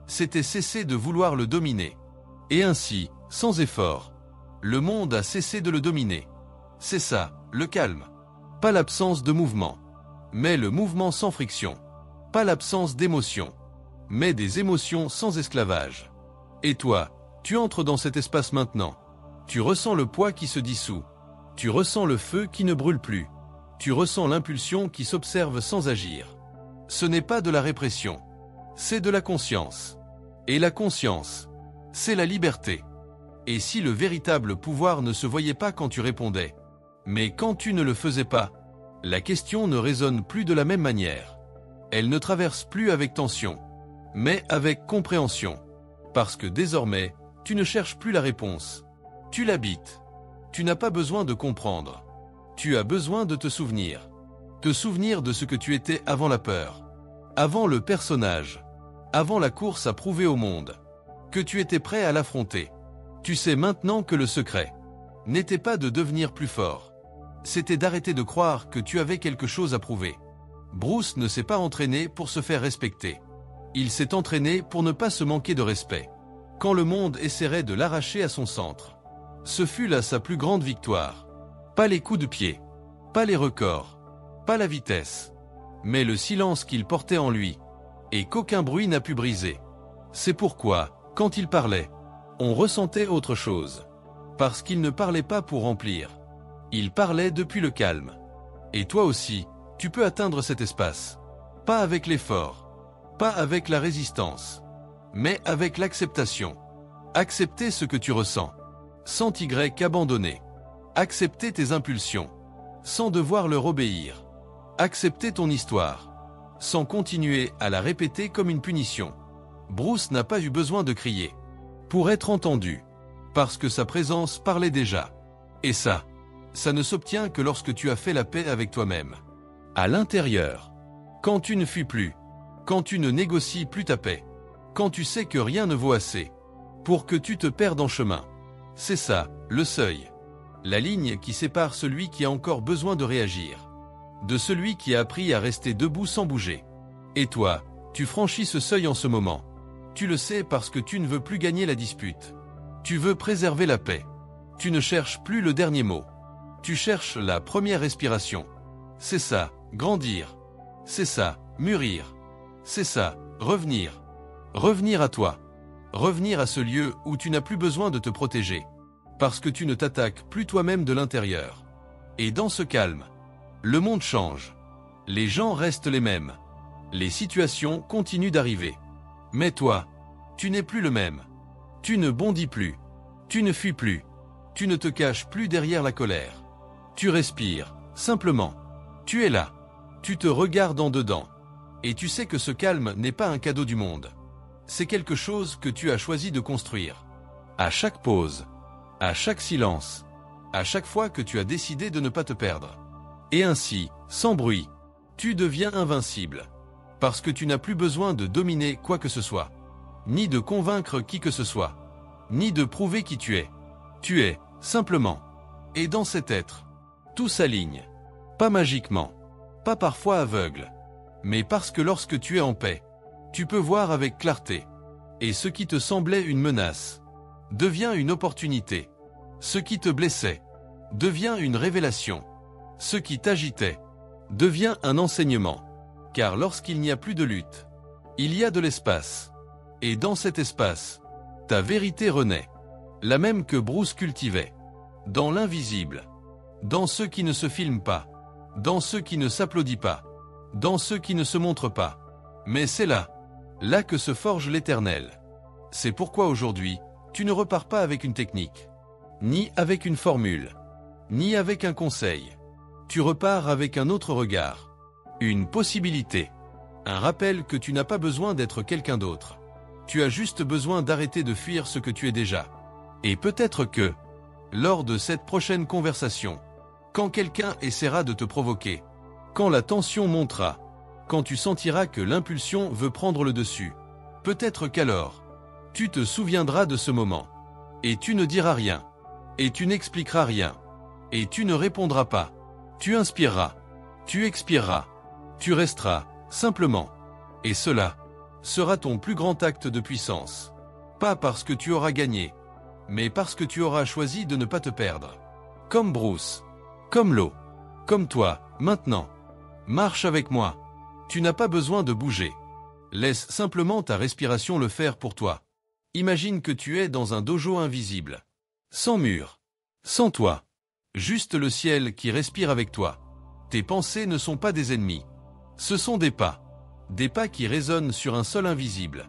C'était cesser de vouloir le dominer. Et ainsi, sans effort. Le monde a cessé de le dominer. C'est ça, le calme. Pas l'absence de mouvement, mais le mouvement sans friction. Pas l'absence d'émotions, mais des émotions sans esclavage. Et toi, tu entres dans cet espace maintenant. Tu ressens le poids qui se dissout. Tu ressens le feu qui ne brûle plus. Tu ressens l'impulsion qui s'observe sans agir. Ce n'est pas de la répression, c'est de la conscience. Et la conscience, c'est la liberté. Et si le véritable pouvoir ne se voyait pas quand tu répondais, mais quand tu ne le faisais pas, la question ne résonne plus de la même manière. Elle ne traverse plus avec tension, mais avec compréhension. Parce que désormais, tu ne cherches plus la réponse. Tu l'habites. Tu n'as pas besoin de comprendre. Tu as besoin de te souvenir. Te souvenir de ce que tu étais avant la peur. Avant le personnage. Avant la course à prouver au monde. Que tu étais prêt à l'affronter. Tu sais maintenant que le secret n'était pas de devenir plus fort. C'était d'arrêter de croire que tu avais quelque chose à prouver. Bruce ne s'est pas entraîné pour se faire respecter. Il s'est entraîné pour ne pas se manquer de respect. Quand le monde essaierait de l'arracher à son centre. Ce fut là sa plus grande victoire. Pas les coups de pied, pas les records, pas la vitesse, mais le silence qu'il portait en lui, et qu'aucun bruit n'a pu briser. C'est pourquoi, quand il parlait, on ressentait autre chose. Parce qu'il ne parlait pas pour remplir. Il parlait depuis le calme. Et toi aussi, tu peux atteindre cet espace. Pas avec l'effort, pas avec la résistance, mais avec l'acceptation. Accepter ce que tu ressens, sans abandonner. Accepter tes impulsions, sans devoir leur obéir. Accepter ton histoire, sans continuer à la répéter comme une punition. Bruce n'a pas eu besoin de crier pour être entendu, parce que sa présence parlait déjà. Et ça ne s'obtient que lorsque tu as fait la paix avec toi-même. À l'intérieur, quand tu ne fuis plus, quand tu ne négocies plus ta paix, quand tu sais que rien ne vaut assez pour que tu te perdes en chemin. C'est ça, le seuil. La ligne qui sépare celui qui a encore besoin de réagir de celui qui a appris à rester debout sans bouger. Et toi, tu franchis ce seuil en ce moment. Tu le sais parce que tu ne veux plus gagner la dispute. Tu veux préserver la paix. Tu ne cherches plus le dernier mot. Tu cherches la première respiration. C'est ça, grandir. C'est ça, mûrir. C'est ça, revenir. Revenir à toi. Revenir à ce lieu où tu n'as plus besoin de te protéger. Parce que tu ne t'attaques plus toi-même de l'intérieur. Et dans ce calme, le monde change. Les gens restent les mêmes. Les situations continuent d'arriver. Mais toi, tu n'es plus le même. Tu ne bondis plus. Tu ne fuis plus. Tu ne te caches plus derrière la colère. Tu respires, simplement. Tu es là. Tu te regardes en dedans. Et tu sais que ce calme n'est pas un cadeau du monde. C'est quelque chose que tu as choisi de construire. À chaque pause, à chaque silence, à chaque fois que tu as décidé de ne pas te perdre. Et ainsi, sans bruit, tu deviens invincible. Parce que tu n'as plus besoin de dominer quoi que ce soit, ni de convaincre qui que ce soit, ni de prouver qui tu es. Tu es, simplement. Et dans cet être, tout s'aligne. Pas magiquement, pas parfois aveugle, mais parce que lorsque tu es en paix, tu peux voir avec clarté. Et ce qui te semblait une menace devient une opportunité. Ce qui te blessait devient une révélation. Ce qui t'agitait devient un enseignement. Car lorsqu'il n'y a plus de lutte, il y a de l'espace. Et dans cet espace, ta vérité renaît. La même que Bruce cultivait. Dans l'invisible. Dans ceux qui ne se filment pas. Dans ceux qui ne s'applaudissent pas. Dans ceux qui ne se montrent pas. Mais c'est là que se forge l'éternel. C'est pourquoi aujourd'hui, tu ne repars pas avec une technique, ni avec une formule, ni avec un conseil. Tu repars avec un autre regard. Une possibilité. Un rappel que tu n'as pas besoin d'être quelqu'un d'autre. Tu as juste besoin d'arrêter de fuir ce que tu es déjà. Et peut-être que, lors de cette prochaine conversation, quand quelqu'un essaiera de te provoquer, quand la tension montera, quand tu sentiras que l'impulsion veut prendre le dessus, peut-être qu'alors, tu te souviendras de ce moment. Et tu ne diras rien. Et tu n'expliqueras rien. Et tu ne répondras pas. Tu inspireras. Tu expireras. Tu resteras, simplement. Et cela sera ton plus grand acte de puissance. Pas parce que tu auras gagné, mais parce que tu auras choisi de ne pas te perdre. Comme Bruce. Comme l'eau. Comme toi, maintenant. Marche avec moi. Tu n'as pas besoin de bouger. Laisse simplement ta respiration le faire pour toi. Imagine que tu es dans un dojo invisible. Sans mur. Sans toi. Juste le ciel qui respire avec toi. Tes pensées ne sont pas des ennemis. Ce sont des pas. Des pas qui résonnent sur un sol invisible.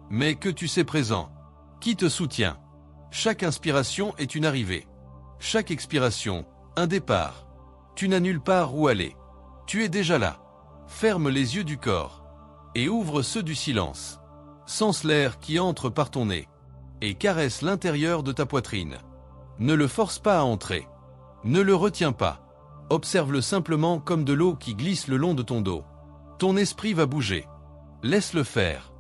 Mais que tu sais présent. Qui te soutient. Chaque inspiration est une arrivée. Chaque expiration, un départ. Tu n'as nulle part où aller. Tu es déjà là. Ferme les yeux du corps. Et ouvre ceux du silence. Sens l'air qui entre par ton nez. Et caresse l'intérieur de ta poitrine. Ne le force pas à entrer. Ne le retiens pas. Observe-le simplement comme de l'eau qui glisse le long de ton dos. Ton esprit va bouger. Laisse-le faire.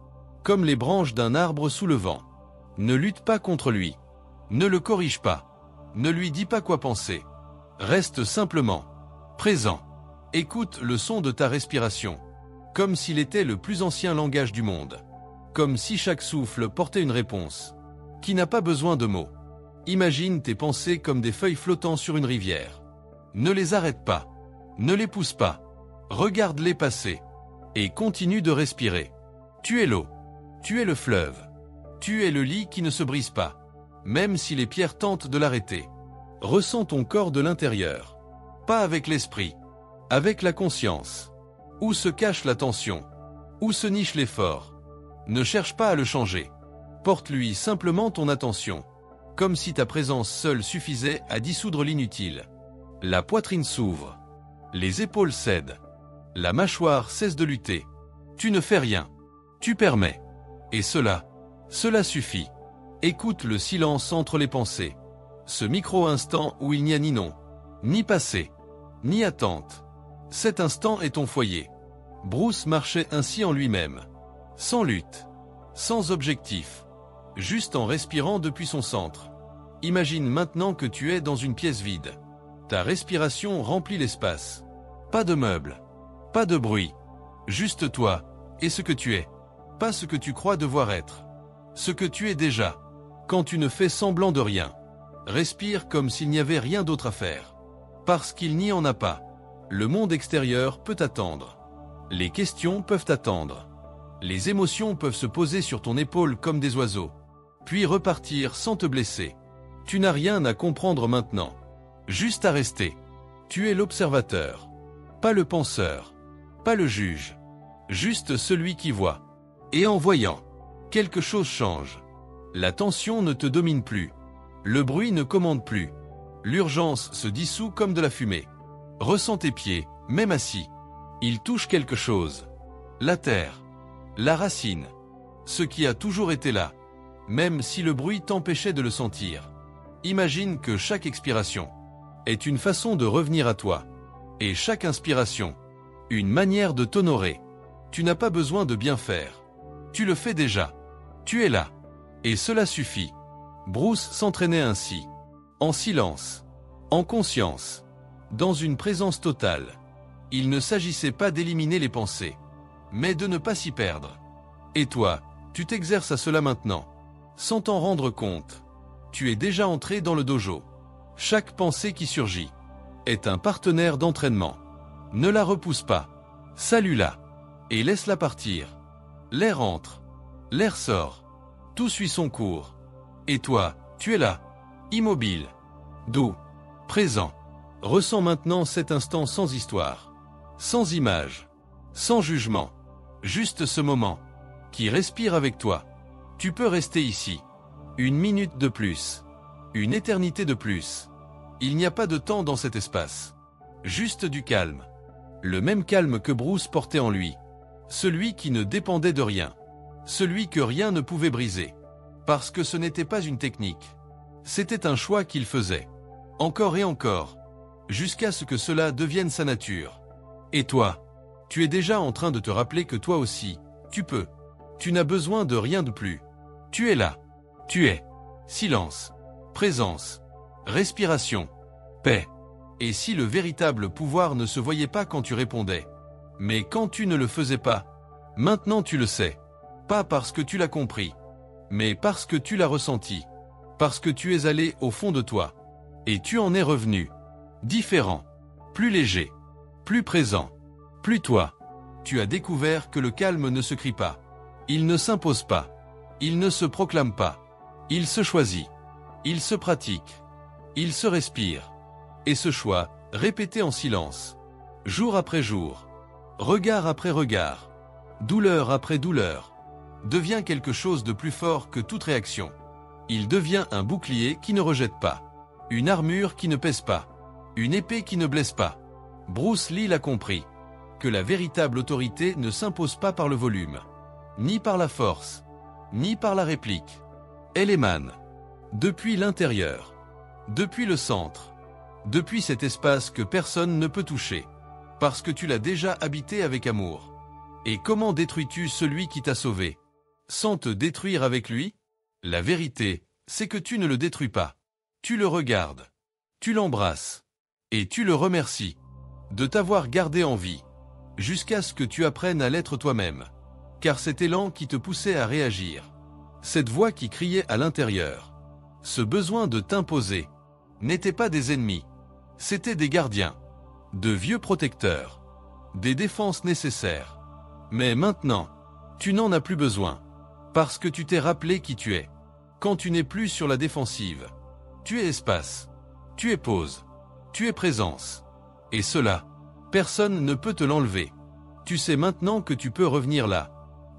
Comme les branches d'un arbre sous le vent. Ne lutte pas contre lui. Ne le corrige pas. Ne lui dis pas quoi penser. Reste simplement présent. Écoute le son de ta respiration. Comme s'il était le plus ancien langage du monde. Comme si chaque souffle portait une réponse. Qui n'a pas besoin de mots. Imagine tes pensées comme des feuilles flottant sur une rivière. Ne les arrête pas. Ne les pousse pas. Regarde-les passer. Et continue de respirer. Tu es l'eau. Tu es le fleuve. Tu es le lit qui ne se brise pas. Même si les pierres tentent de l'arrêter. Ressens ton corps de l'intérieur. Pas avec l'esprit. Avec la conscience. Où se cache la tension? Où se niche l'effort? Ne cherche pas à le changer. Porte-lui simplement ton attention. Comme si ta présence seule suffisait à dissoudre l'inutile. La poitrine s'ouvre. Les épaules cèdent. La mâchoire cesse de lutter. Tu ne fais rien. Tu permets. Et cela suffit. Écoute le silence entre les pensées. Ce micro-instant où il n'y a ni nom, ni passé, ni attente. Cet instant est ton foyer. Bruce marchait ainsi en lui-même. Sans lutte. Sans objectif. Juste en respirant depuis son centre. Imagine maintenant que tu es dans une pièce vide. Ta respiration remplit l'espace. Pas de meubles. Pas de bruit. Juste toi, et ce que tu es. Pas ce que tu crois devoir être. Ce que tu es déjà. Quand tu ne fais semblant de rien. Respire comme s'il n'y avait rien d'autre à faire. Parce qu'il n'y en a pas. Le monde extérieur peut attendre. Les questions peuvent attendre. Les émotions peuvent se poser sur ton épaule comme des oiseaux. Puis repartir sans te blesser. Tu n'as rien à comprendre maintenant. Juste à rester. Tu es l'observateur. Pas le penseur. Pas le juge. Juste celui qui voit. Et en voyant, quelque chose change. La tension ne te domine plus. Le bruit ne commande plus. L'urgence se dissout comme de la fumée. Ressens tes pieds, même assis. Ils touchent quelque chose. La terre. La racine. Ce qui a toujours été là. Même si le bruit t'empêchait de le sentir. Imagine que chaque expiration est une façon de revenir à toi. Et chaque inspiration, une manière de t'honorer. Tu n'as pas besoin de bien faire. Tu le fais déjà. Tu es là. Et cela suffit. Bruce s'entraînait ainsi. En silence. En conscience. Dans une présence totale. Il ne s'agissait pas d'éliminer les pensées. Mais de ne pas s'y perdre. Et toi, tu t'exerces à cela maintenant. Sans t'en rendre compte. Tu es déjà entré dans le dojo. Chaque pensée qui surgit est un partenaire d'entraînement. Ne la repousse pas. Salue-la. Et laisse-la partir. L'air entre. L'air sort. Tout suit son cours. Et toi, tu es là. Immobile. Doux. Présent. Ressens maintenant cet instant sans histoire. Sans image. Sans jugement. Juste ce moment. Qui respire avec toi. Tu peux rester ici. Une minute de plus. Une éternité de plus. Il n'y a pas de temps dans cet espace. Juste du calme. Le même calme que Bruce portait en lui. Celui qui ne dépendait de rien. Celui que rien ne pouvait briser. Parce que ce n'était pas une technique. C'était un choix qu'il faisait. Encore et encore. Jusqu'à ce que cela devienne sa nature. Et toi, tu es déjà en train de te rappeler que toi aussi, tu peux. Tu n'as besoin de rien de plus. Tu es là. Tu es. Silence. Présence. Respiration. Paix. Et si le véritable pouvoir ne se voyait pas quand tu répondais, mais quand tu ne le faisais pas, maintenant tu le sais. Pas parce que tu l'as compris, mais parce que tu l'as ressenti. Parce que tu es allé au fond de toi. Et tu en es revenu. Différent. Plus léger. Plus présent. Plus toi. Tu as découvert que le calme ne se crie pas. Il ne s'impose pas. Il ne se proclame pas. Il se choisit. Il se pratique. Il se respire. Et ce choix, répété en silence. Jour après jour. Regard après regard. Douleur après douleur. Devient quelque chose de plus fort que toute réaction. Il devient un bouclier qui ne rejette pas. Une armure qui ne pèse pas. Une épée qui ne blesse pas. Bruce Lee l'a compris. Que la véritable autorité ne s'impose pas par le volume. Ni par la force. Ni par la réplique. Elle émane. Depuis l'intérieur. Depuis le centre. Depuis cet espace que personne ne peut toucher. Parce que tu l'as déjà habité avec amour. Et comment détruis-tu celui qui t'a sauvé? Sans te détruire avec lui? La vérité, c'est que tu ne le détruis pas. Tu le regardes. Tu l'embrasses. Et tu le remercies. De t'avoir gardé en vie. Jusqu'à ce que tu apprennes à l'être toi-même. Car cet élan qui te poussait à réagir. Cette voix qui criait à l'intérieur. Ce besoin de t'imposer. N'étaient pas des ennemis. C'étaient des gardiens. De vieux protecteurs. Des défenses nécessaires. Mais maintenant, tu n'en as plus besoin. Parce que tu t'es rappelé qui tu es. Quand tu n'es plus sur la défensive. Tu es espace. Tu es pause. Tu es présence. Et cela, personne ne peut te l'enlever. Tu sais maintenant que tu peux revenir là.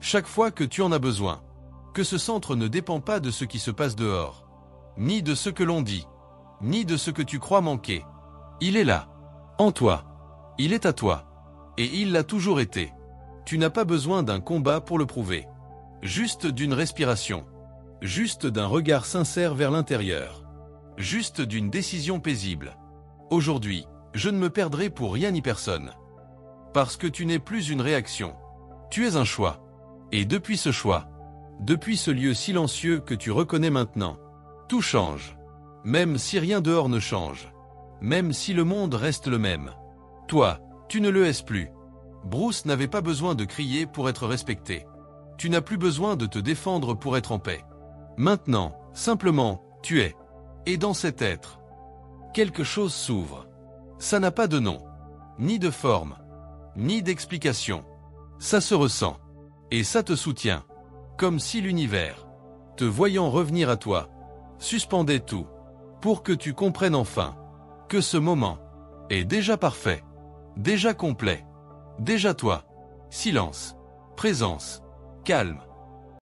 Chaque fois que tu en as besoin. Que ce centre ne dépend pas de ce qui se passe dehors. Ni de ce que l'on dit. Ni de ce que tu crois manquer. Il est là. En toi. Il est à toi. Et il l'a toujours été. Tu n'as pas besoin d'un combat pour le prouver. Juste d'une respiration. Juste d'un regard sincère vers l'intérieur. Juste d'une décision paisible. Aujourd'hui, je ne me perdrai pour rien ni personne. Parce que tu n'es plus une réaction. Tu es un choix. Et depuis ce choix, depuis ce lieu silencieux que tu reconnais maintenant, tout change. Même si rien dehors ne change. Même si le monde reste le même. Toi, tu ne le es plus. Bruce n'avait pas besoin de crier pour être respecté. Tu n'as plus besoin de te défendre pour être en paix. Maintenant, simplement, tu es. Et dans cet être, quelque chose s'ouvre. Ça n'a pas de nom, ni de forme, ni d'explication. Ça se ressent. Et ça te soutient. Comme si l'univers, te voyant revenir à toi, suspendait tout. Pour que tu comprennes enfin que ce moment est déjà parfait, déjà complet, déjà toi. Silence, présence, calme.